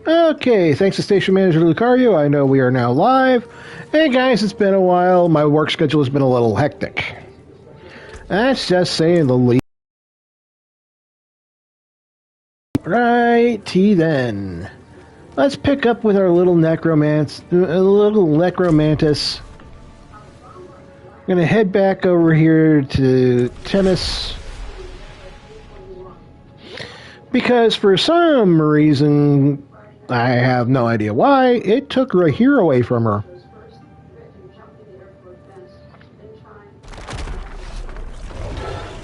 Okay, thanks to Station Manager Lucario, I know we are now live. Hey guys, it's been a while. My work schedule has been a little hectic. That's just saying the least. Righty then. Let's pick up with our little necromantis. I'm gonna head back over here to tennis. Because for some reason, I have no idea why, it took Rahir away from her.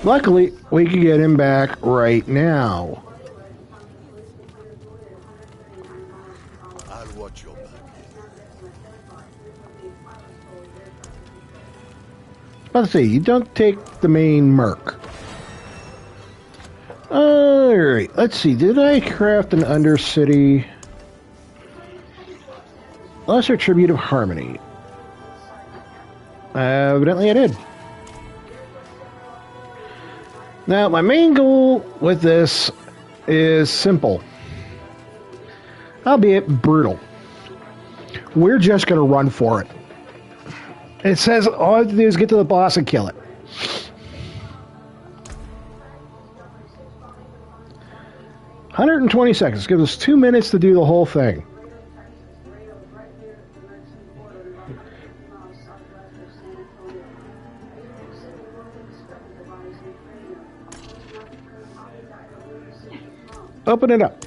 Luckily, we can get him back right now. I'll watch your back. About to say, you don't take the main merc. Alright, let's see. Did I craft an Undercity? Lesser Tribute of Harmony. Evidently I did. Now, my main goal with this is simple. Albeit brutal. We're just going to run for it. It says all I have to do is get to the boss and kill it. "120 seconds. Gives us 2 minutes to do the whole thing. Open it up.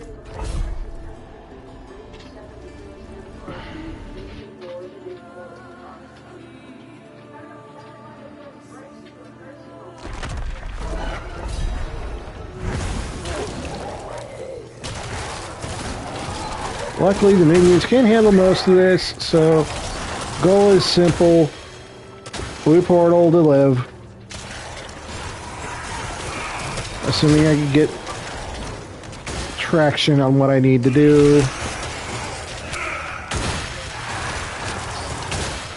Luckily, the minions can handle most of this, so goal is simple. Blue portal to live. Assuming I can get traction on what I need to do.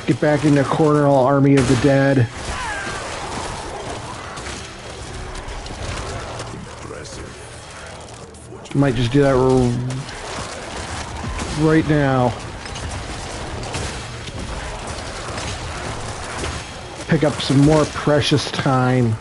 Get back in the Cornell Army of the Dead. Might just do that right now. Pick up some more precious time.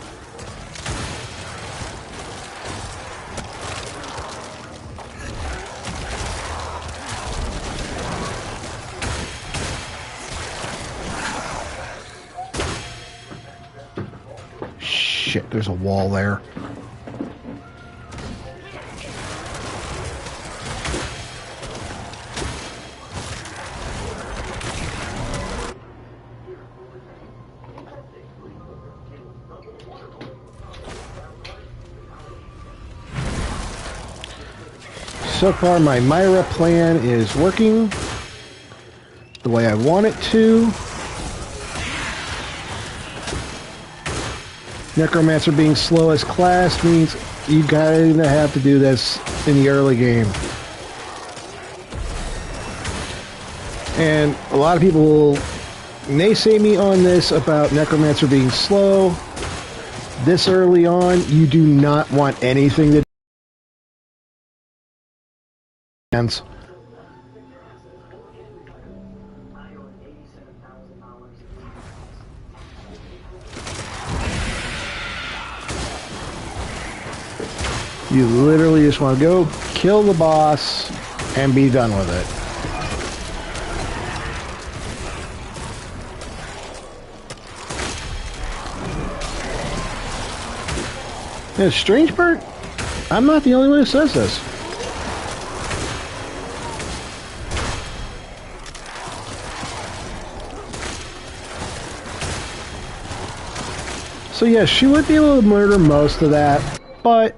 Shit, there's a wall there. So far, my Myra plan is working the way I want it to. Necromancer being slow as class means you gotta have to do this in the early game. And a lot of people will naysay me on this about Necromancer being slow. This early on, you do not want anything to hands. You literally just want to go kill the boss and be done with it. The strange part, I'm not the only one who says this. So yes, she would be able to murder most of that, but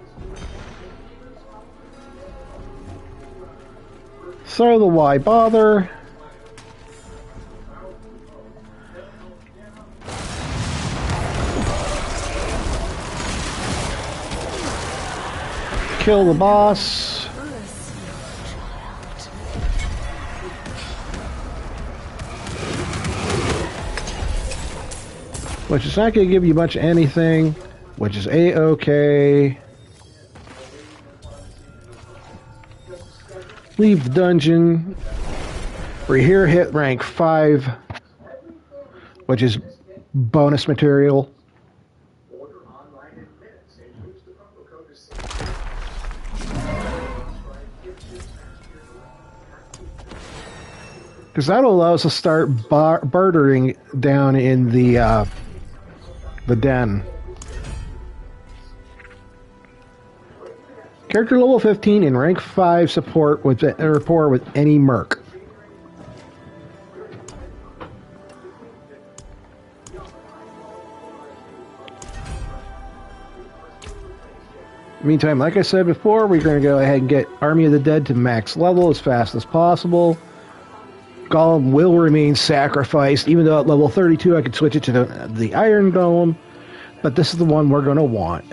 so the why bother? Kill the boss. Which is not going to give you much of anything, which is A-okay. Leave the dungeon. We're here, hit rank 5, which is bonus material. Because that'll allow us to start bartering down in the den. Character level 15 in rank 5 support with rapport with any merc. Meantime, like I said before, we're going to go ahead and get Army of the Dead to max level as fast as possible. Golem will remain sacrificed, even though at level 32 I could switch it to the Iron Golem, but this is the one we're going to want.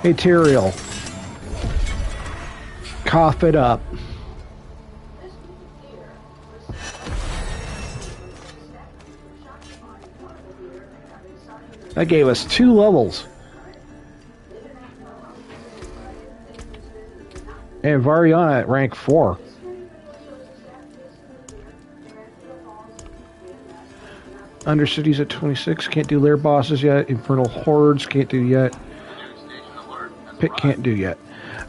Hey, Tyrael. Cough it up. That gave us 2 levels. And Variana at rank 4. Undercities at 26. Can't do lair bosses yet. Infernal Hordes can't do yet. Pit can't do yet.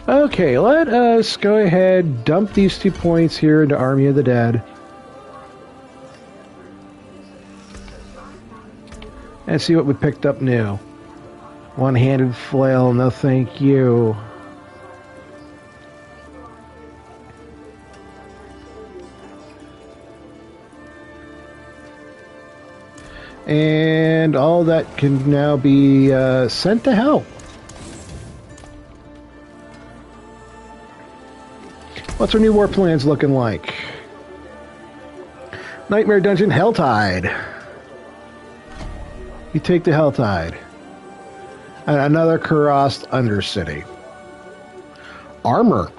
Okay, let us go ahead, dump these 2 points here into Army of the Dead. And see what we picked up new. One-handed flail, no thank you. And all that can now be sent to hell. What's our new war plans looking like? Nightmare Dungeon, Helltide. You take the Helltide. And another Kurast Undercity. Armor.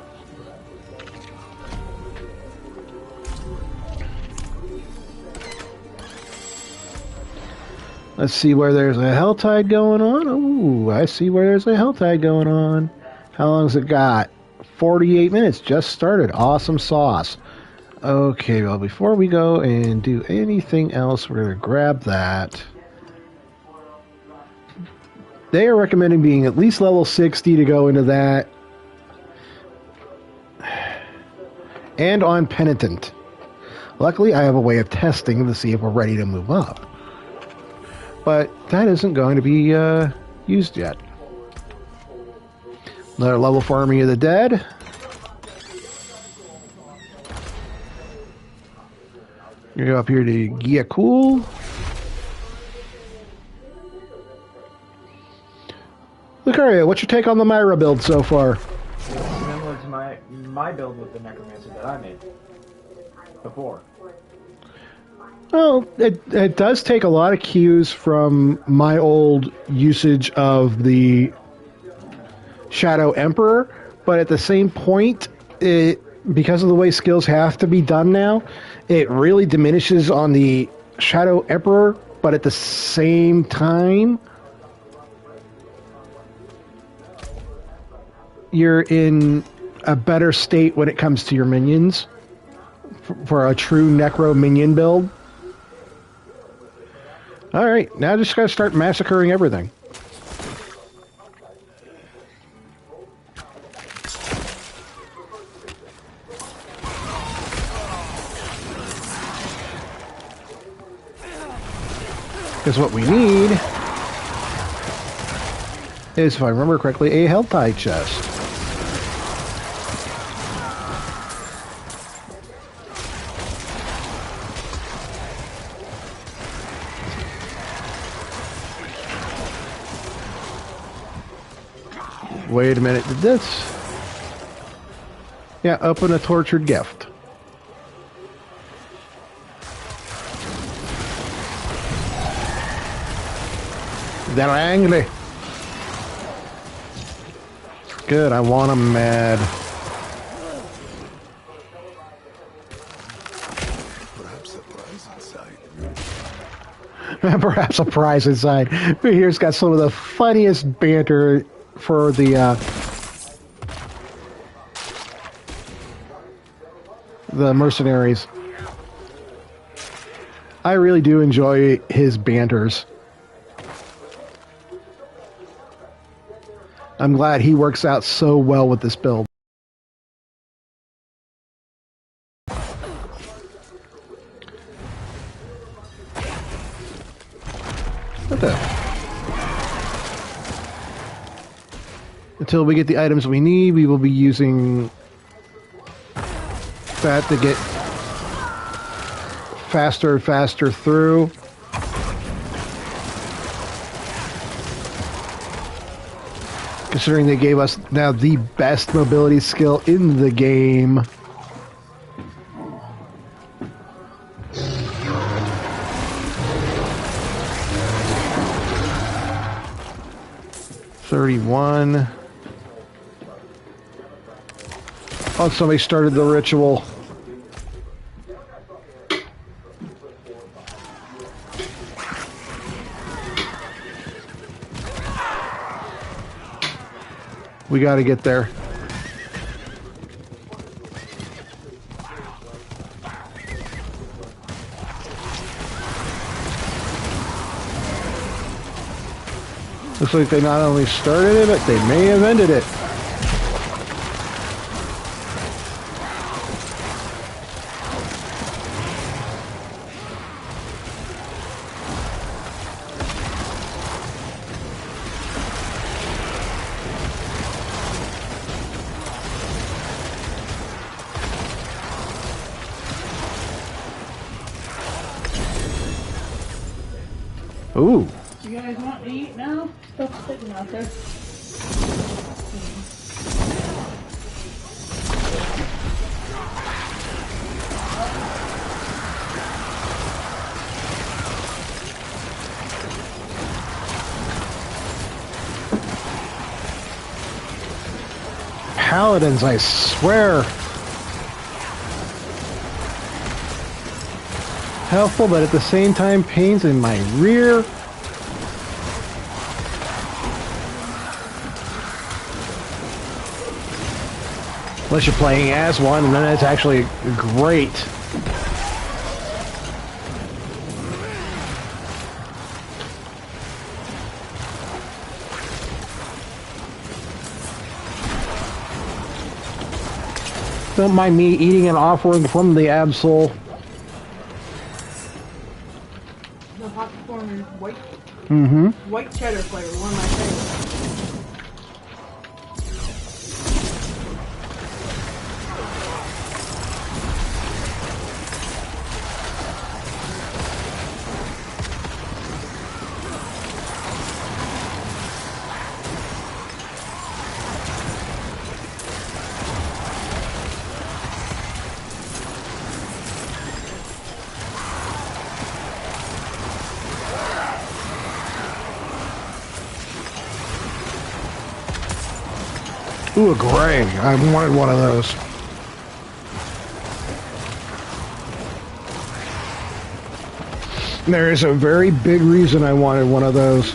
Let's see where there's a Helltide going on. Ooh, I see where there's a Helltide going on. How long's it got? 48 minutes. Just started. Awesome sauce. Okay, well, before we go and do anything else, we're going to grab that. They are recommending being at least level 60 to go into that. And on Penitent. Luckily, I have a way of testing to see if we're ready to move up. But that isn't going to be used yet. Another level for Army of the Dead. You go up here to Gyakul. Lucario, what's your take on the Myra build so far? Similar to my build with the Necromancer that I made before. Well, it does take a lot of cues from my old usage of the Shadow Emperor, but at the same point, because of the way skills have to be done now, it really diminishes on the Shadow Emperor, but at the same time, you're in a better state when it comes to your minions for a true Necro minion build. Alright, now just gotta start massacring everything. Because what we need is, if I remember correctly, a Helltide chest. Wait a minute, did this? Yeah, open a tortured gift. They're angry. Good, I want them mad. Perhaps a prize inside. Perhaps a prize inside. But here's got some of the funniest banter for the the mercenaries. I really do enjoy his banters. I'm glad he works out so well with this build. What the? Until we get the items we need, we will be using that to get faster and faster through. Considering they gave us now the best mobility skill in the game. $31. Oh, somebody started the ritual. We got to get there. Looks like they not only started it, but they may have ended it. Ooh. You guys want to eat now? Stuff's sitting out there. Paladins, I swear. Helpful, but at the same time, pains in my rear. Unless you're playing as one, and then it's actually great. Don't mind me eating an offering from the Absol. The popcorn is white. Mm-hmm. White cheddar flavor, one of my favorites. Ooh, a gray. I wanted one of those. There is a very big reason I wanted one of those.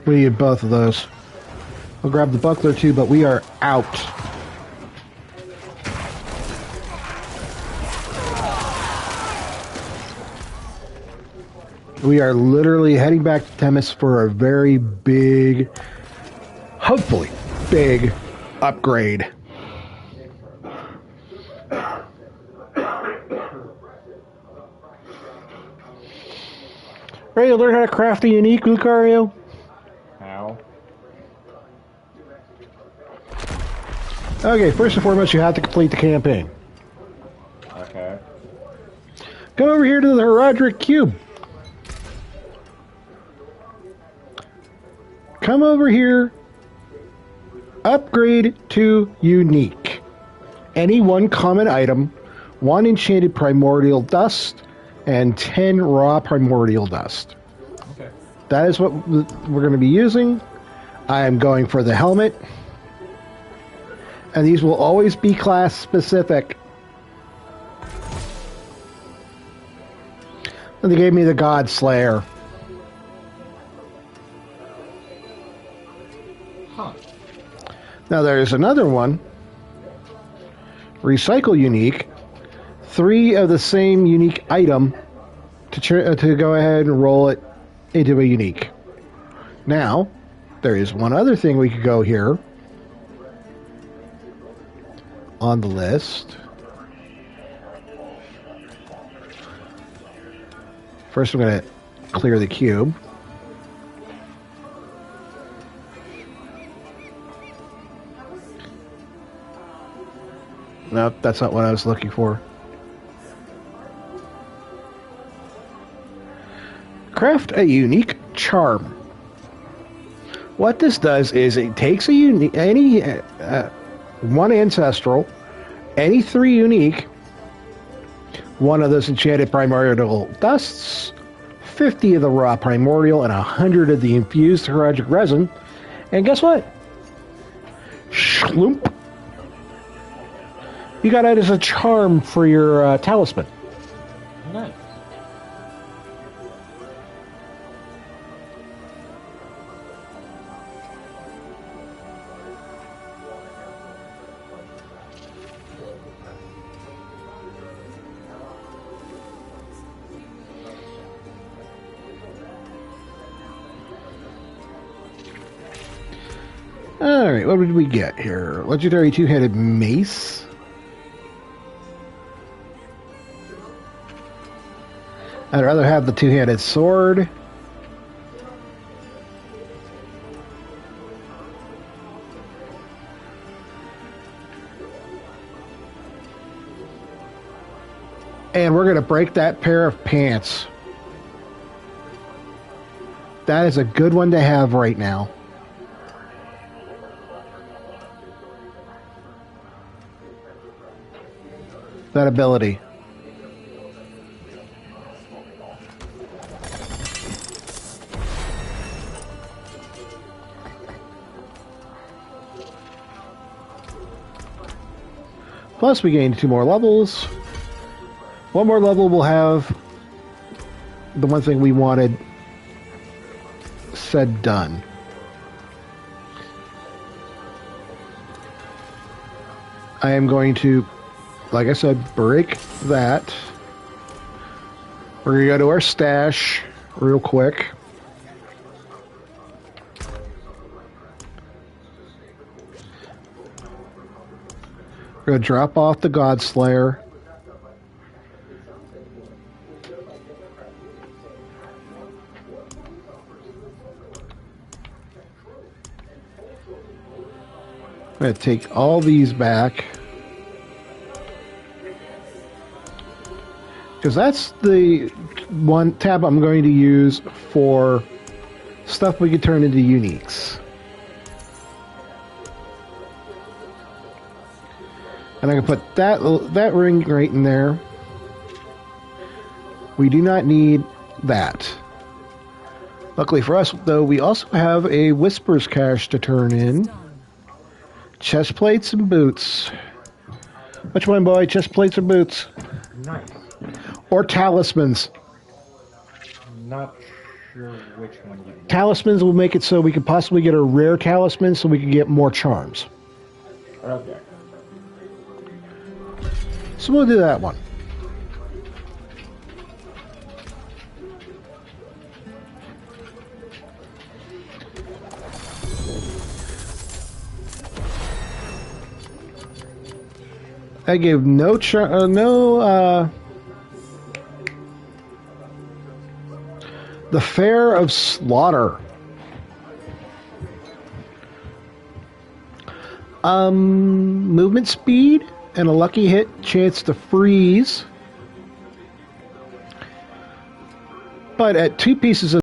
We need both of those. I'll grab the buckler too, but we are out. We are literally heading back to Themis for a very big, hopefully big upgrade. Ready to learn how to craft a unique, Lucario? How? Okay, first and foremost, you have to complete the campaign. Okay. Come over here to the Herodric Cube. Come over here. Upgrade to unique. Any one common item, 1 enchanted primordial dust, and 10 raw primordial dust. Okay. That is what we're going to be using. I am going for the helmet. And these will always be class specific. And they gave me the God Slayer. Huh. Now there's another one. Recycle unique. 3 of the same unique item to go ahead and roll it into a unique. Now, there is one other thing we could go here on the list. First, I'm going to clear the cube. Nope, that's not what I was looking for. Craft a unique charm. What this does is it takes one ancestral, any 3 unique, one of those enchanted primordial dusts, 50 of the raw primordial, and 100 of the infused heroic resin. And guess what? Schloomp. You got it as a charm for your talisman. Nice. Alright, what did we get here? Legendary 2-handed mace. I'd rather have the 2-handed sword. And we're going to break that pair of pants. That is a good one to have right now. That ability. Plus we gained 2 more levels. 1 more level will have the one thing we wanted said done. I am going to, like I said, break that. We're going to go to our stash real quick. We're going to drop off the God Slayer. I'm going to take all these back. Because that's the one tab I'm going to use for stuff we can turn into uniques. And I can put that ring right in there. We do not need that. Luckily for us, though, we also have a Whisper's Cache to turn in. Chest plates and boots. Which one, boy? Chest plates or boots? Nice. Or talismans. Not sure which one you need. Talismans will make it so we could possibly get a rare talisman so we can get more charms. Okay. So we'll do that one. I gave no the Fair of Slaughter. Movement speed and a lucky hit chance to freeze. But at 2 pieces of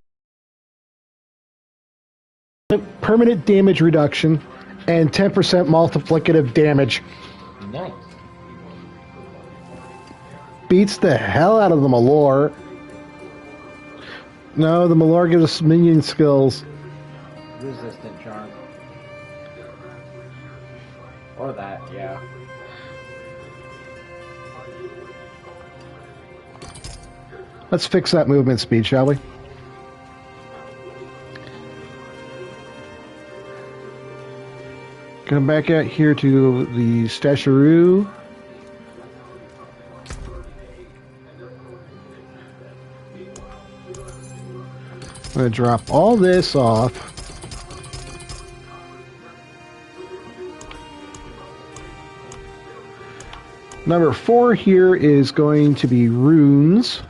permanent damage reduction and 10% multiplicative damage. Nice. Beats the hell out of the Malor. No, the Malor gives us minion skills. Resistant charm. Or that, yeah. Let's fix that movement speed, shall we? Come back out here to the stasharoo. I'm going to drop all this off. Number 4 here is going to be runes.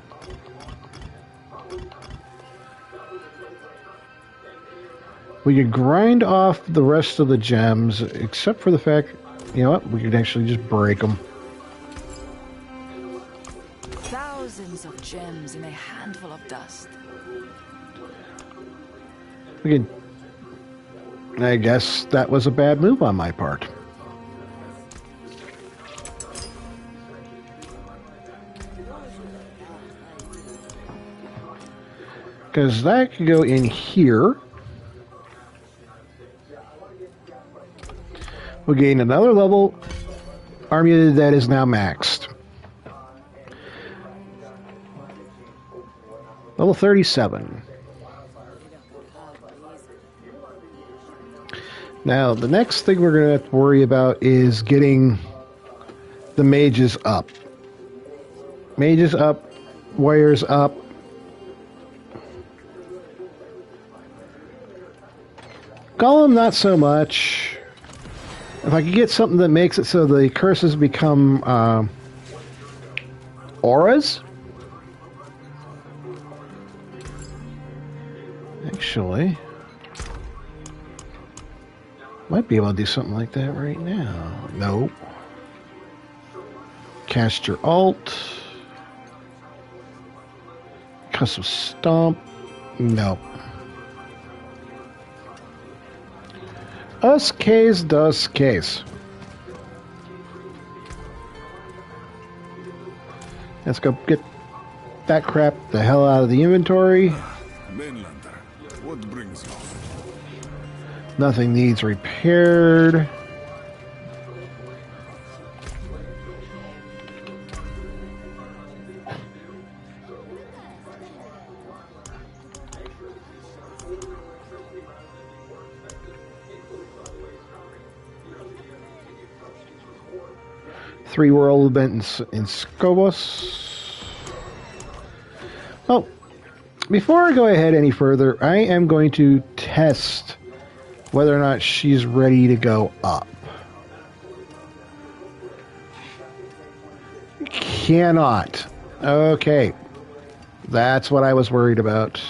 We could grind off the rest of the gems, except for the fact, you know what, we could actually just break them. Thousands of gems in a handful of dust. We could, I guess that was a bad move on my part. Because that could go in here. We'll gain another level army that is now maxed. Level 37. Now, the next thing we're going to have to worry about is getting the mages up. Mages up, warriors up. Golem, not so much. If I could get something that makes it so the curses become auras. Actually, might be able to do something like that right now. Nope. Cast your alt. Custom stomp. Nope. Us case does case. Let's go get that crap the hell out of the inventory. Mainlander, what brings you? Nothing needs repaired. Three world event in Scobos. Oh, before I go ahead any further, I am going to test whether or not she's ready to go up. Cannot. Okay. That's what I was worried about.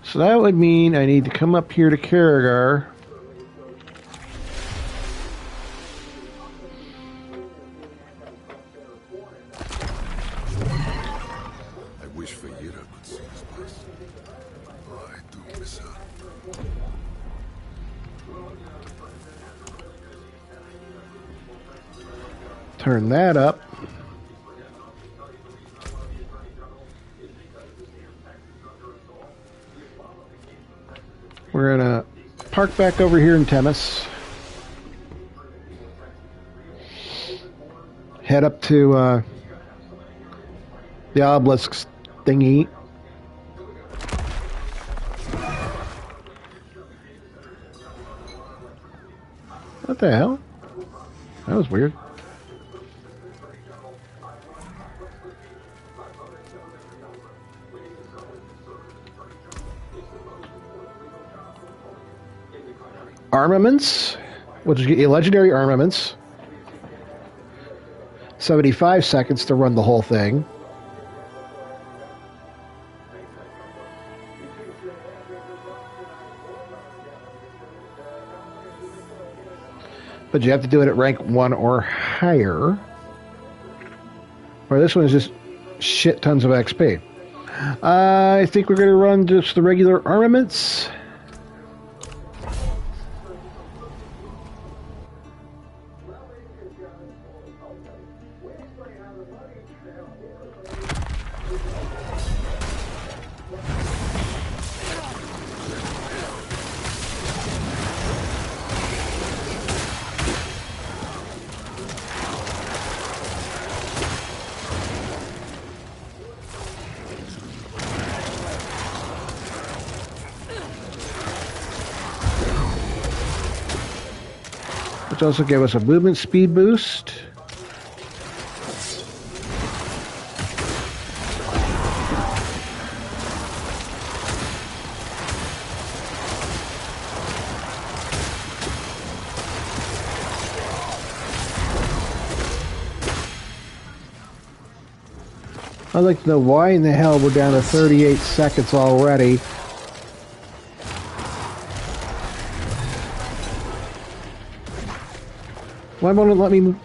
So that would mean I need to come up here to Karagar. Turn that up. We're gonna park back over here in Temis. Head up to the obelisk thingy. What the hell? That was weird. Armaments, which is get legendary armaments. 75 seconds to run the whole thing. But you have to do it at rank 1 or higher. Or this one is just shit tons of XP. I think we're going to run just the regular armaments. which also gave us a movement speed boost. I'd like to know why in the hell we're down to 38 seconds already. Why won't it let me move?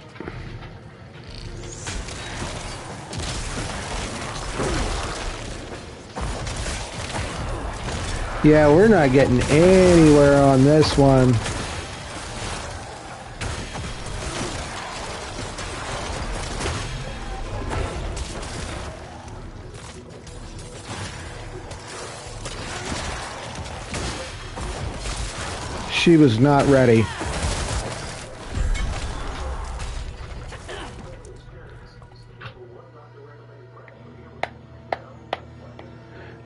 Yeah, we're not getting anywhere on this one. She was not ready.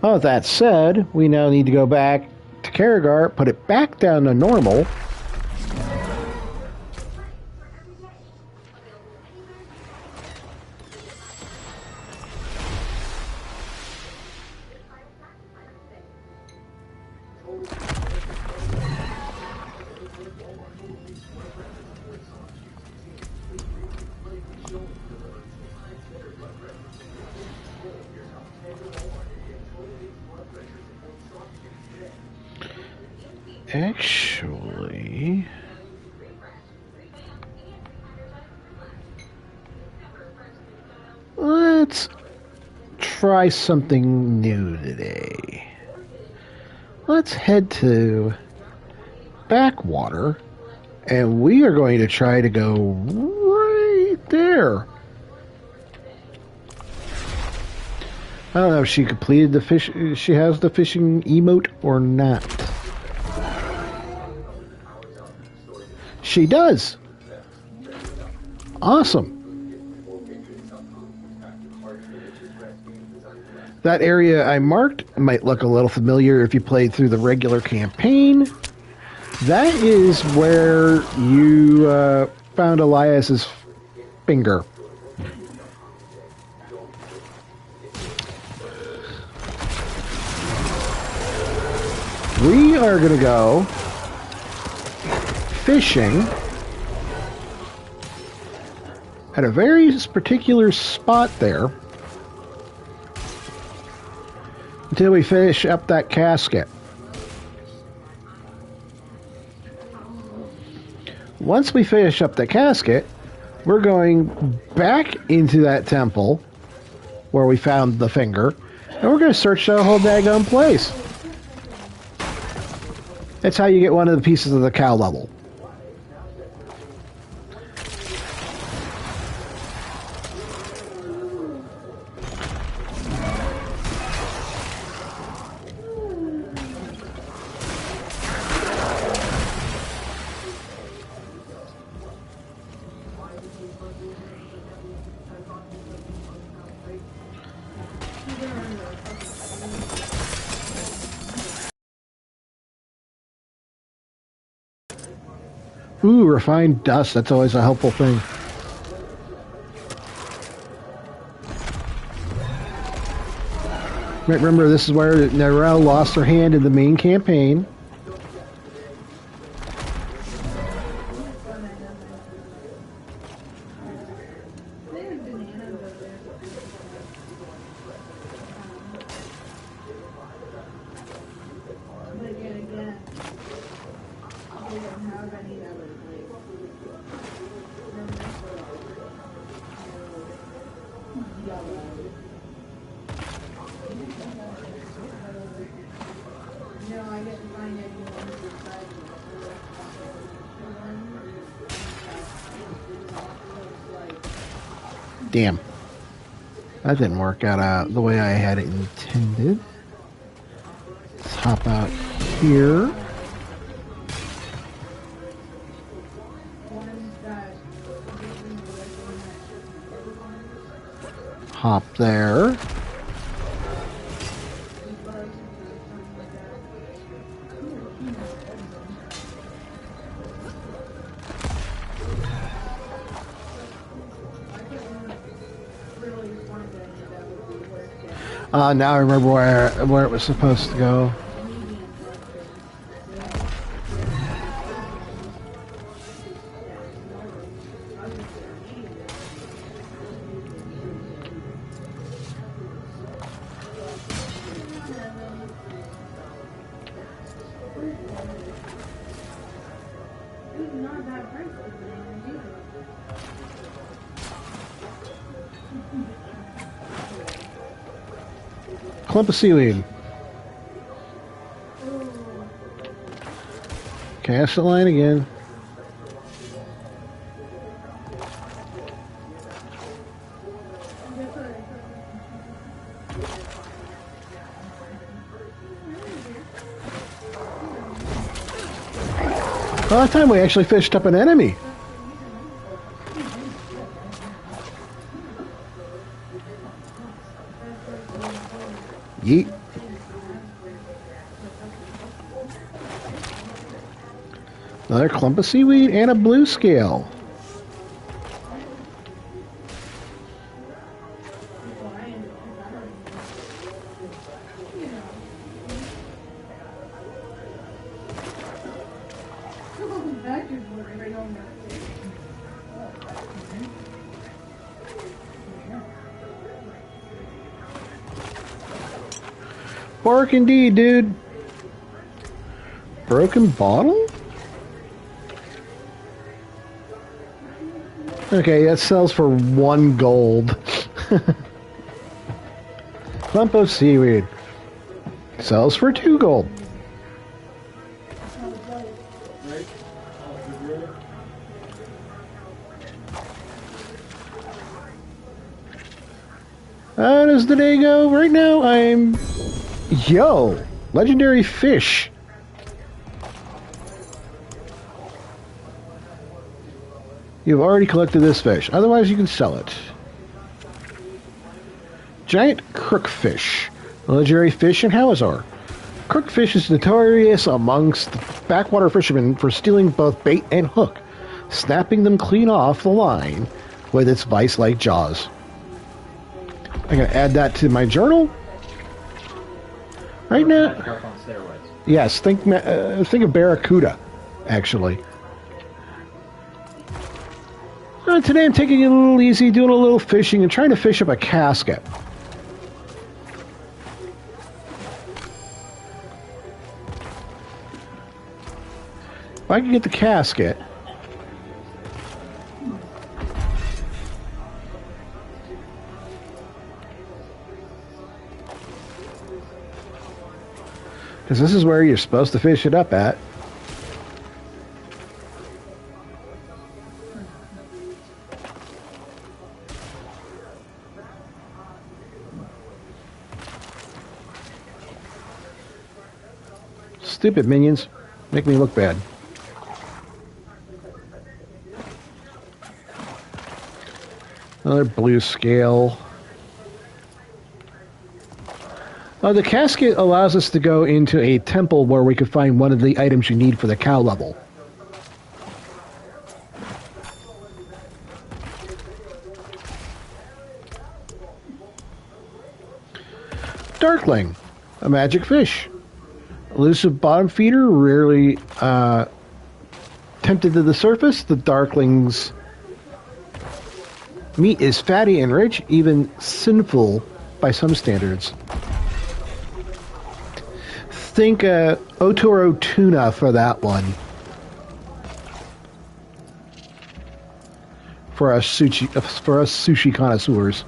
Oh, that said, we now need to go back to Karagar, put it back down to normal. Actually, let's try something new today. Let's head to Backwater, and we are going to try to go right there. I don't know if she completed the fish. She has the fishing emote or not. She does. Awesome. That area I marked might look a little familiar if you played through the regular campaign. That is where you found Elias's finger. We are going to go fishing at a very particular spot there until we finish up that casket. Once we finish up the casket, we're going back into that temple where we found the finger, and we're going to search the whole daggone place. That's how you get one of the pieces of the cow level. Ooh, refined dust. That's always a helpful thing. Remember, this is where Myra lost her hand in the main campaign. Damn. That didn't work out the way I had it intended. Let's hop out here. Hop there. Now I remember where it was supposed to go. Clump of seaweed. Cast the line again. Well, that time we actually fished up an enemy. Yeet. Another clump of seaweed and a blue scale. Bark indeed, dude. Broken bottle? Okay, that sells for 1 gold. Clump of seaweed. Sells for 2 gold. How does the day go? Right now, I'm... Yo! Legendary fish. You've already collected this fish. Otherwise, you can sell it. Giant crookfish. Legendary fish in Halizar. Crookfish is notorious amongst backwater fishermen for stealing both bait and hook, snapping them clean off the line with its vice-like jaws. I'm going to add that to my journal. Right now... Up on steroids. Yes, think of Barracuda, actually. Today I'm taking it a little easy, doing a little fishing, and trying to fish up a casket. If I can get the casket... Because this is where you're supposed to fish it up at. Stupid minions. Make me look bad. Another blue scale. The casket allows us to go into a temple where we could find one of the items you need for the cow level. Darkling, a magic fish. Elusive bottom feeder, rarely tempted to the surface. The Darkling's meat is fatty and rich, even sinful by some standards. Think Otoro tuna for that one. For us sushi connoisseurs.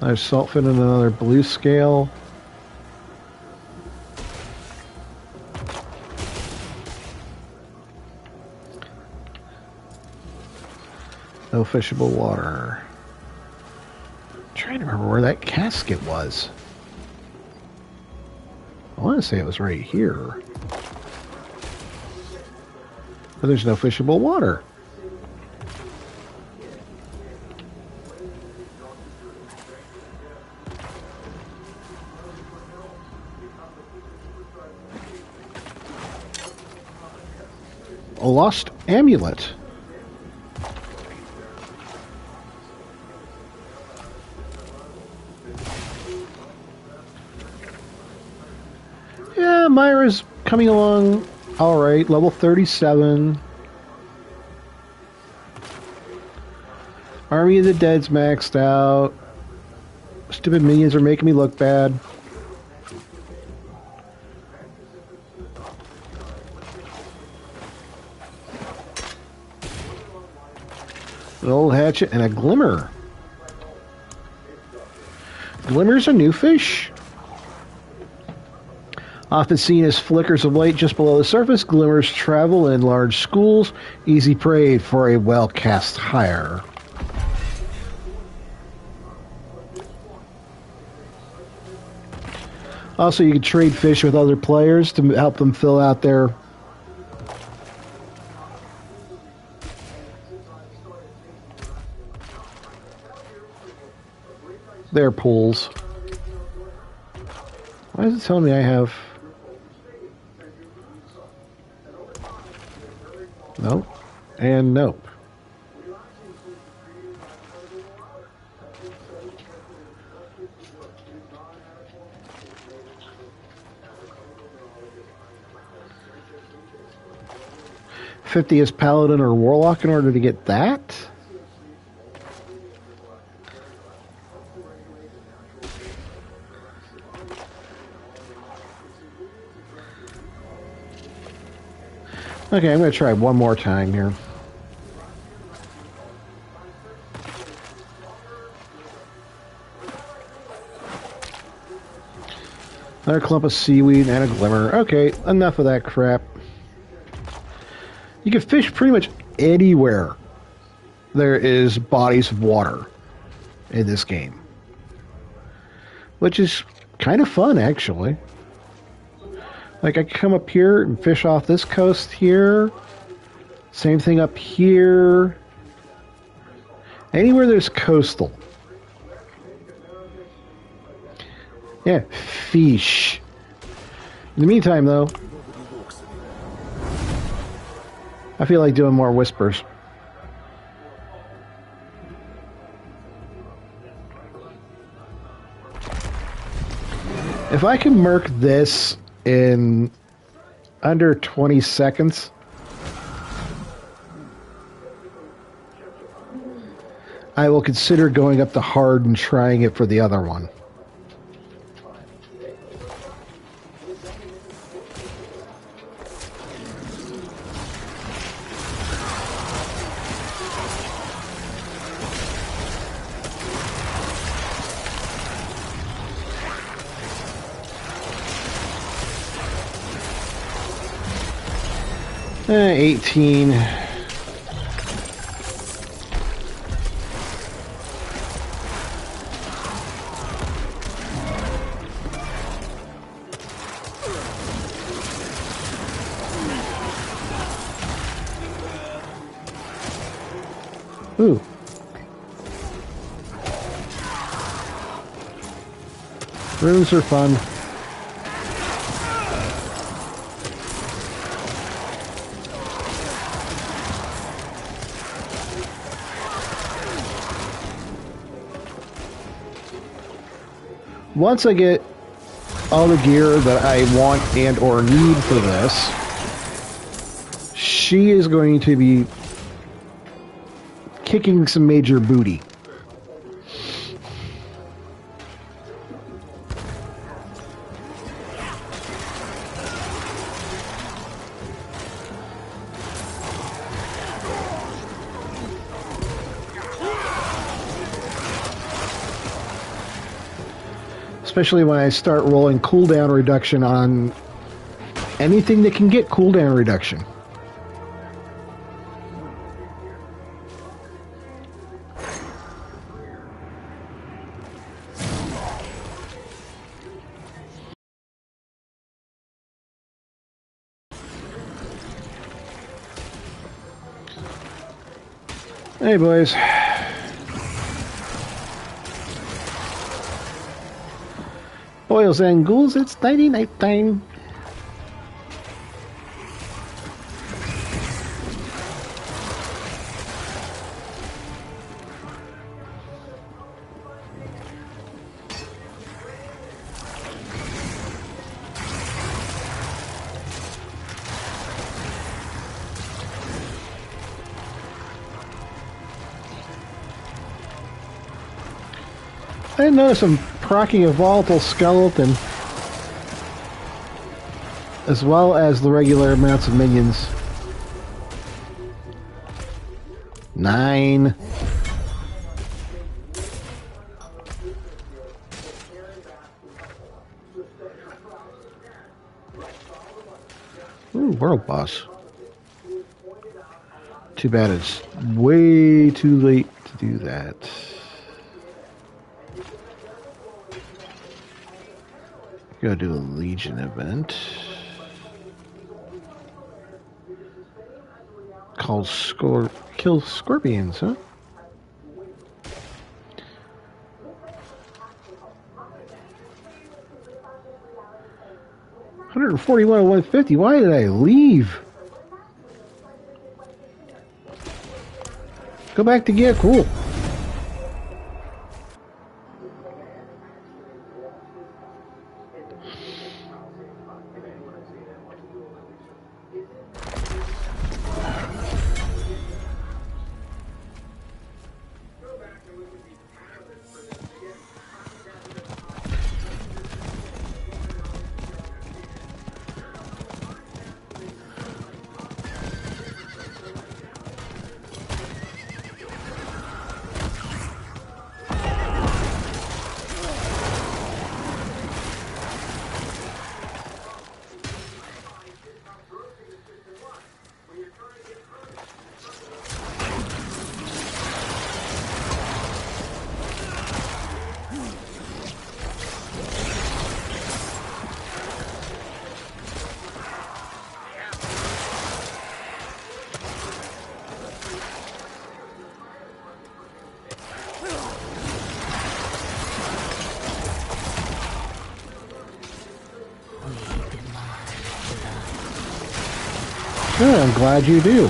There's saltfin and another blue scale. No fishable water. Trying to remember where that casket was. I want to say it was right here. But there's no fishable water. A lost amulet. Myra's coming along all right. Level 37. Army of the Dead's maxed out. Stupid minions are making me look bad. An old hatchet and a glimmer. Glimmer's a new fish. Often seen as flickers of light just below the surface, glimmers travel in large schools, easy prey for a well-cast hire. Also, you can trade fish with other players to help them fill out their pools. Why is it telling me I have... Nope. And nope. $50 is Paladin or Warlock in order to get that? Okay, I'm going to try one more time here. Another clump of seaweed and a glimmer. Okay, enough of that crap. You can fish pretty much anywhere there is bodies of water in this game. Which is kind of fun, actually. Like, I can come up here and fish off this coast here. Same thing up here. Anywhere there's coastal. Yeah, fish. In the meantime, though, I feel like doing more whispers. If I can murk this in under 20 seconds, I will consider going up to hard and trying it for the other one. Eh, 18. Ooh. Runes are fun. Once I get all the gear that I want and or need for this, she is going to be kicking some major booty. Especially when I start rolling cooldown reduction on anything that can get cooldown reduction. Hey, boys. Boils and ghouls, it's night time. I noticed I'm proccing a volatile skeleton, as well as the regular amounts of minions. 9. Ooh, world boss. Too bad it's way too late to do that. Go do a Legion event. Called Kill Scorpions, huh? $141 to 150. Why did I leave? Go back to gear. Cool. Good, I'm glad you do.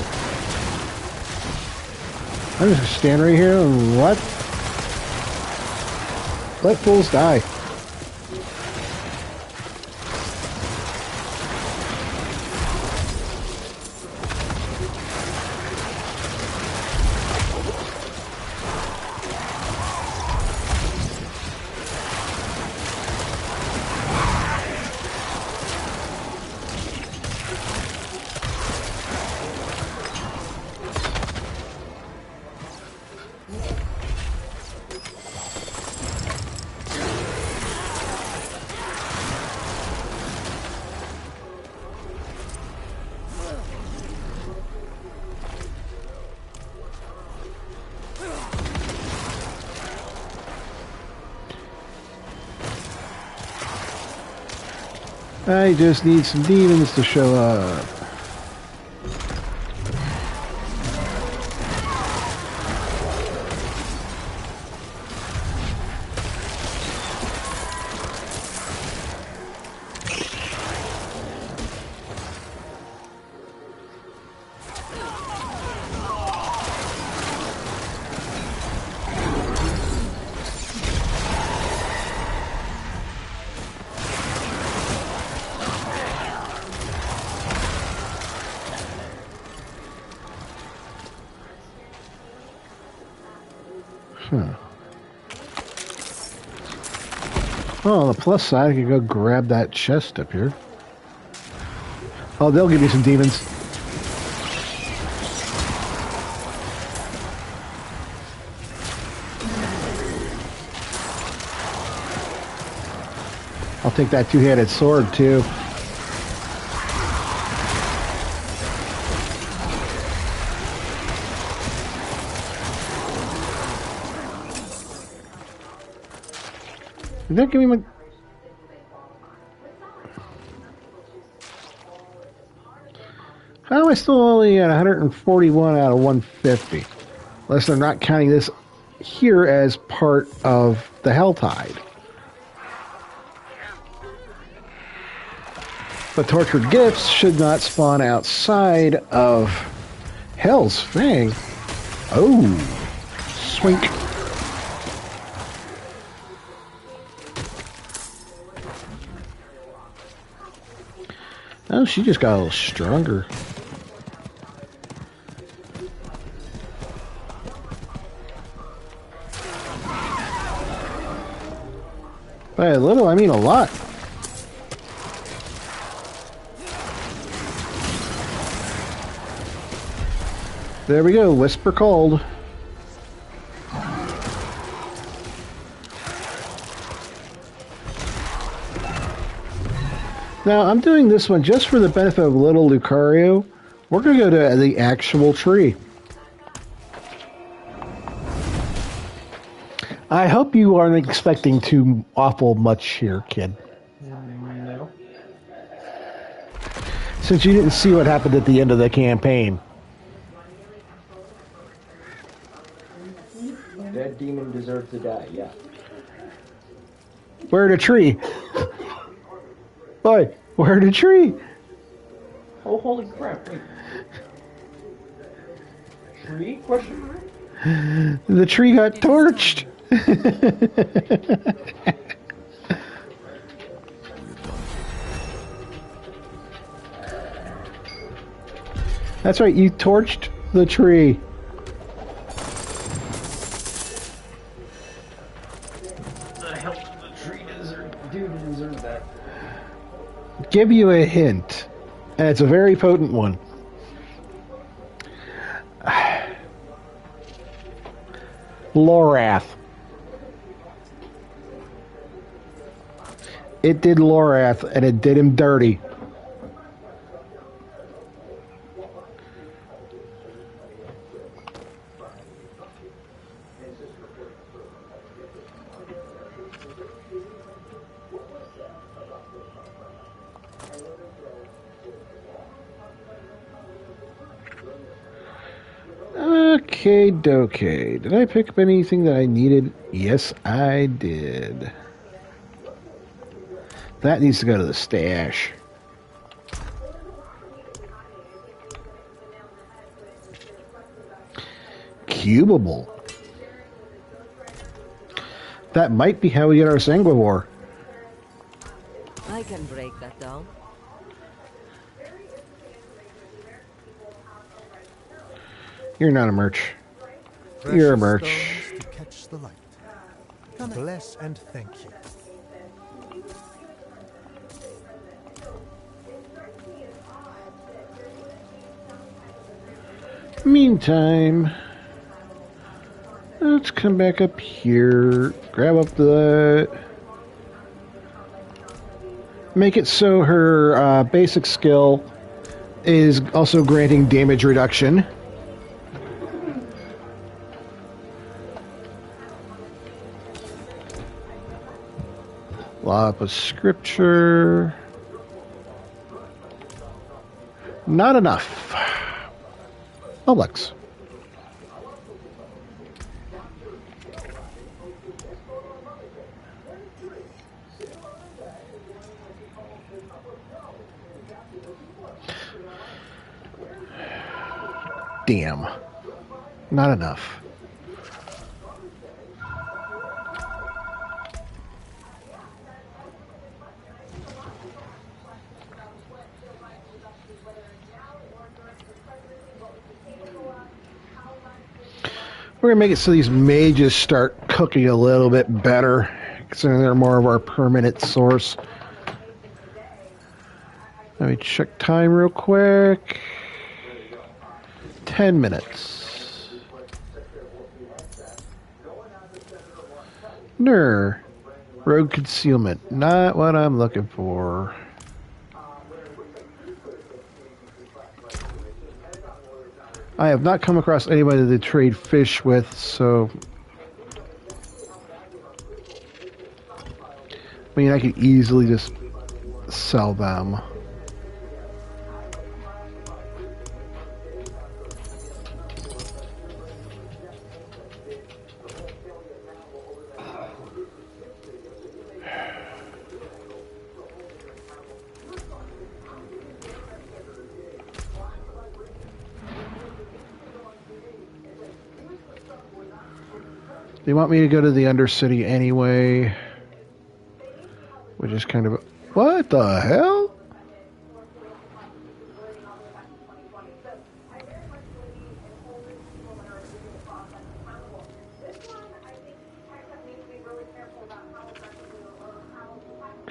I'm just gonna stand right here and let fools die. I just need some demons to show up. Oh, on the plus side, I could go grab that chest up here. Oh, they'll give me some demons. I'll take that two-handed sword, too. Did that give me my... How am I still only at 141 out of 150? Unless they're not counting this here as part of the Helltide. But tortured gifts should not spawn outside of Hell's Fang. Oh, swink. Oh, she just got a little stronger. By a little, I mean a lot. There we go, Whisper Cold. Now, I'm doing this one just for the benefit of little Lucario. We're going to go to the actual tree. I hope you aren't expecting too awful much here, kid. No. Since you didn't see what happened at the end of the campaign. That demon deserved to die, yeah. Where the tree? Boy, where the tree? Oh, holy crap, wait. Tree? Question mark? The tree got torched. That's right, you torched the tree. The hell did the tree deserve that? Give you a hint, and it's a very potent one. Lorath. It did Lorath, and it did him dirty. Okay, dokey. Did I pick up anything that I needed? Yes, I did. That needs to go to the stash. Cubable. That might be how we get our Sanguivore. I can break that down. You're not a merch. You're a merch. Stones to catch the light. Bless and thank you. Meantime, let's come back up here, grab up the... Make it so her basic skill is also granting damage reduction. Lapis Scripture. Not enough. Alex. Damn. Not enough. We're going to make it so these mages start cooking a little bit better, considering they're more of our permanent source. Let me check time real quick. 10 minutes. Ner. Rogue concealment. Not what I'm looking for. I have not come across anybody to trade fish with, so... I mean, I could easily just sell them. They want me to go to the Undercity anyway. Which is kind of... What the hell?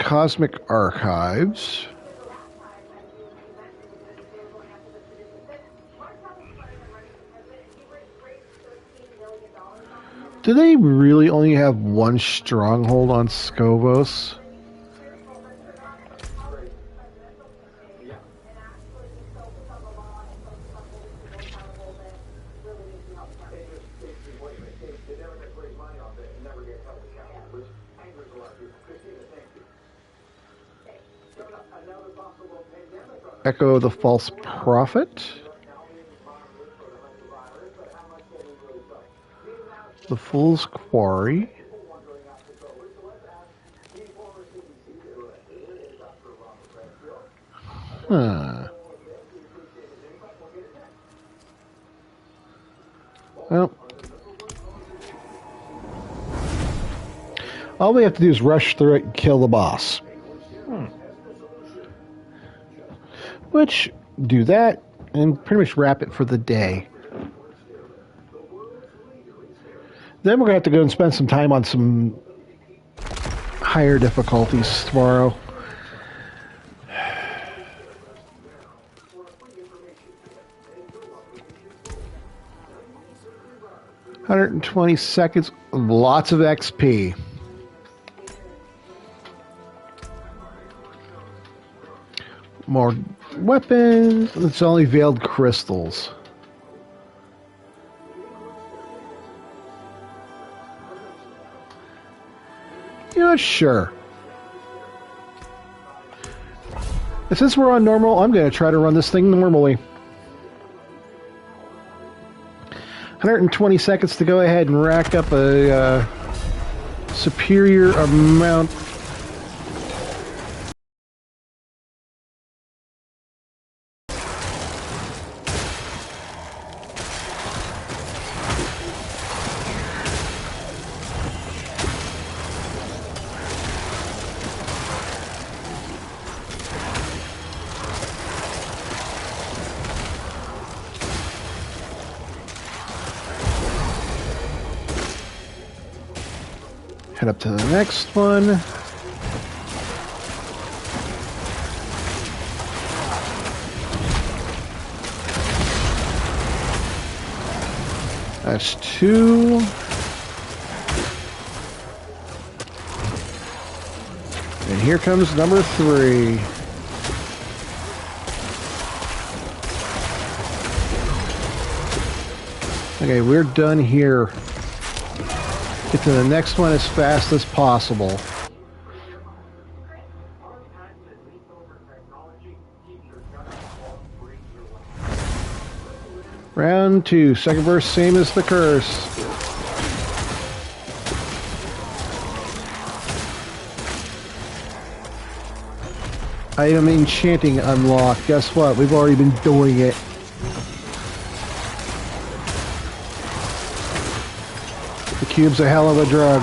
Cosmic Archives. Do they really only have one stronghold on Scovos? Echo the False Prophet. The Fool's Quarry. Huh. Well, all we have to do is rush through it and kill the boss. Which, do that, and pretty much wrap it for the day. Then we're going to have to go and spend some time on some higher difficulties tomorrow. $120, lots of XP. More weapons. It's only veiled crystals. You know, sure. And since we're on normal, I'm going to try to run this thing normally. 120 seconds to go ahead and rack up a superior amount. Head up to the next one. That's 2. And here comes number 3. Okay, we're done here. Get to the next one as fast as possible. Round 2. Second verse, same as the curse. Item enchanting unlocked. Guess what? We've already been doing it. The cube's a hell of a drug.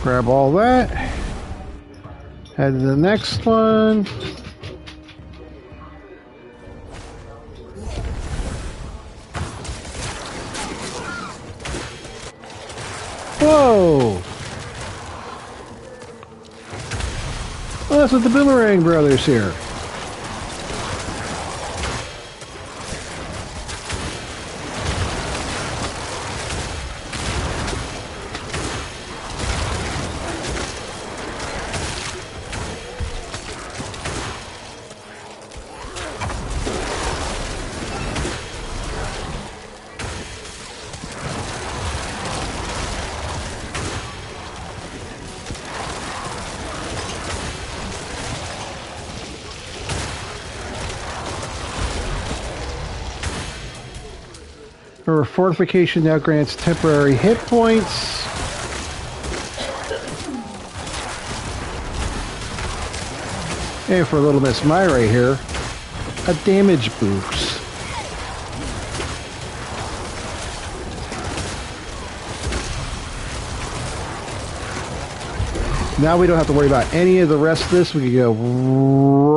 Grab all that. Head to the next one. Whoa! Oh, that's what the Boomerang Brothers here. Her fortification now grants temporary hit points. And for little Miss Myra here, a damage boost. Now we don't have to worry about any of the rest of this. We can go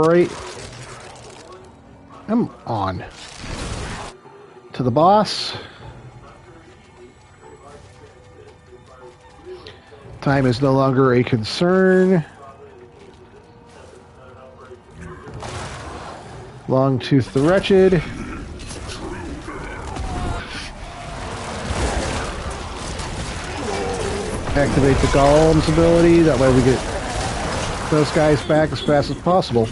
right... I'm on. To the boss. Time is no longer a concern. Longtooth the Wretched. Activate the Golem's ability. That way we get those guys back as fast as possible.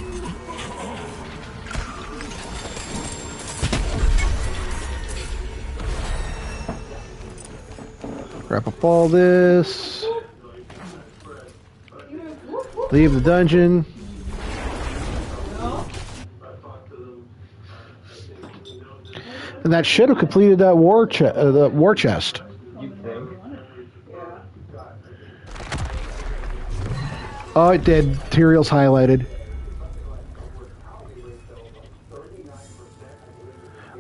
Wrap up all this. Leave the dungeon. And that should have completed that war chest. You think? Oh, it did. Materials highlighted.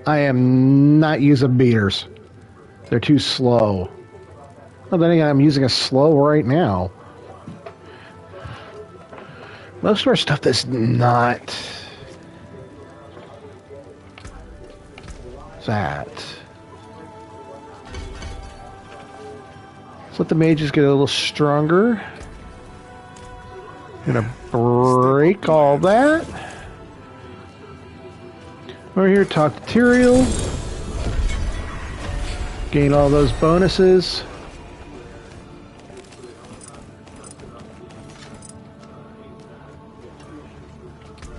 I am not using beaters. They're too slow. Well, then again, I'm using a slow right now. Most of our stuff is not that. Let's let the mages get a little stronger. Gonna break all that. Over here, talk to Tyrael. Gain all those bonuses.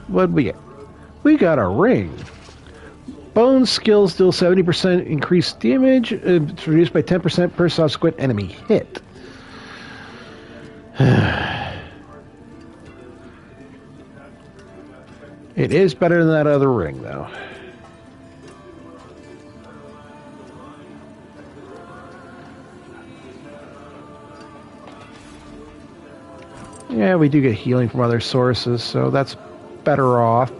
What'd we get? We got a ring. Bone skills deal 70% increased damage. It's reduced by 10% per subsequent enemy hit. It is better than that other ring, though. Yeah, we do get healing from other sources, so that's better off.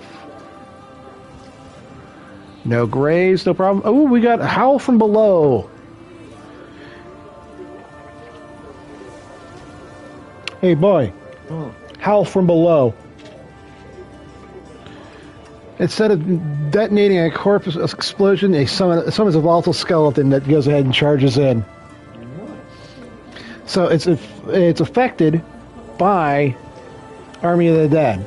No graves, no problem. Oh, we got Howl from Below. Hey, boy. Howl from Below. Instead of detonating a corpse explosion, it summons a volatile skeleton that goes ahead and charges in. So it's affected by Army of the Dead.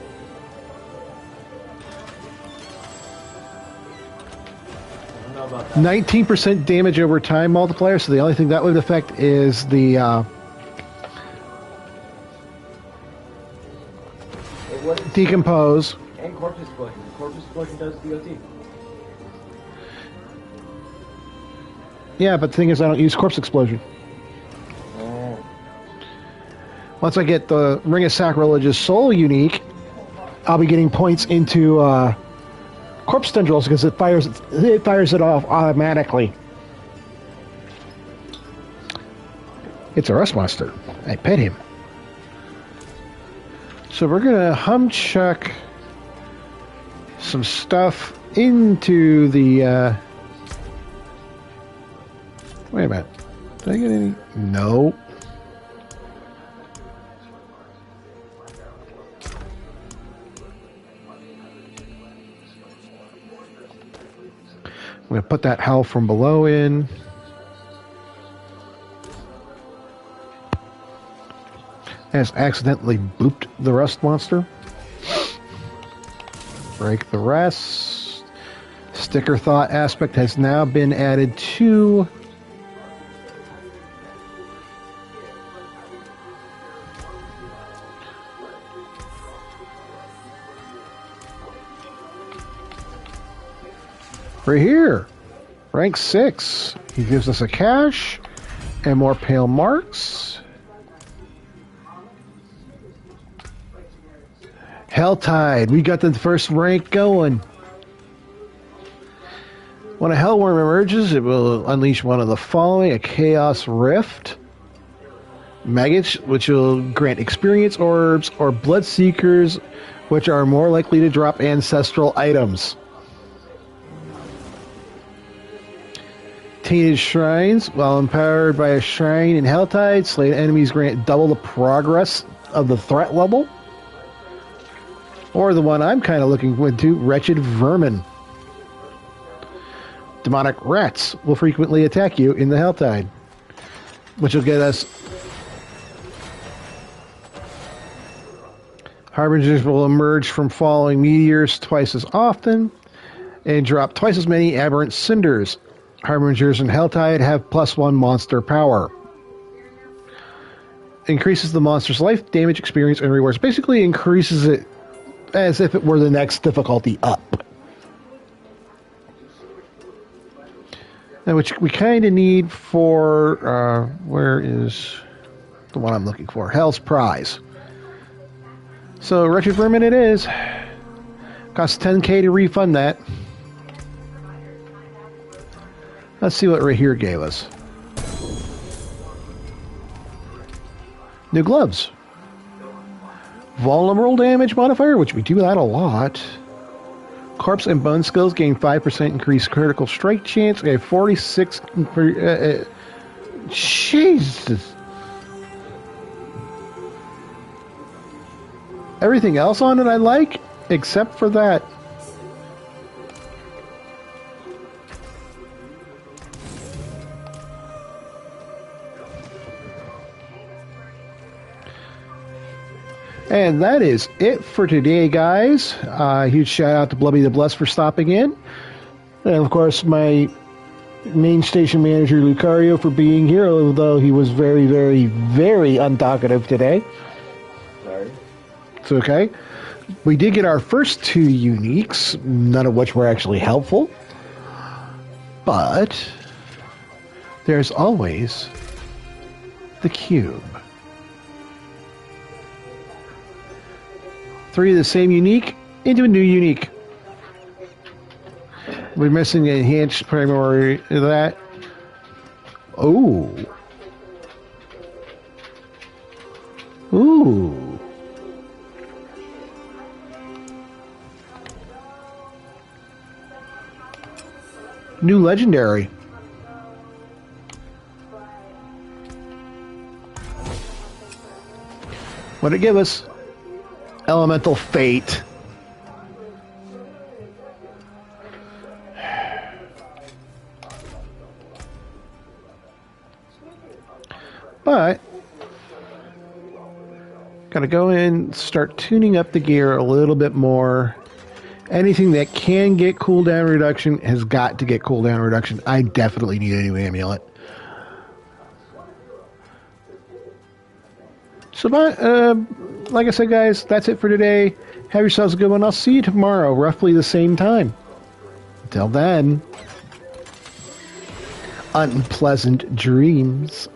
I don't know about that. 19% damage over time multiplier, so the only thing that would affect is the It wasn't decompose. and corpse explosion. Corpse explosion does DOT. Yeah, but the thing is I don't use corpse explosion. Once I get the Ring of Sacrilegious Soul unique, I'll be getting points into corpse tendrils because it fires it off automatically. It's a rust monster. I pet him. So we're gonna humchuck some stuff into the. Wait a minute. Did I get any? No. I'm going to put that Howl from below in. Has accidentally booped the rust monster. Break the rest. Sticker thought aspect has now been added to. Right here. Rank 6. He gives us a cache and more pale marks. Helltide. We got the first rank going. When a Hellworm emerges, it will unleash one of the following: a Chaos Rift, Maggots, which will grant experience orbs, or Bloodseekers, which are more likely to drop ancestral items. Tainted Shrines. While empowered by a shrine in Helltide, slain enemies grant double the progress of the threat level. Or the one I'm kind of looking into, Wretched Vermin. Demonic rats will frequently attack you in the Helltide, which will get us. Harbingers will emerge from falling meteors twice as often and drop twice as many aberrant cinders. Harbingers in Helltide have +1 monster power. Increases the monster's life, damage, experience, and rewards. Basically increases it as if it were the next difficulty up. Now, which we kind of need for, where is the one I'm looking for? Hell's Prize. So, Wretched Vermin it is. Costs 10k to refund that. Let's see what right here gave us. New gloves. Vulnerable damage modifier, which we do that a lot. Corpse and bone skills gain 5% increased critical strike chance. We have 46. Jesus. Everything else on it I like, except for that. And that is it for today, guys. Huge shout out to Blubby the Bless for stopping in. And of course, my main station manager, Lucario, for being here, although he was very, very, very untalkative today. Sorry. It's okay. We did get our first 2 uniques, none of which were actually helpful. But there's always the cube. 3 of the same unique into a new unique. We're missing the enhanced primary of that. Oh. Ooh. New legendary. What'd it give us? Elemental Fate. But gotta go in and start tuning up the gear a little bit more. Anything that can get cooldown reduction has got to get cooldown reduction. I definitely need a new amulet. So, like I said, guys, that's it for today. Have yourselves a good one. I'll see you tomorrow, roughly the same time. Until then, unpleasant dreams.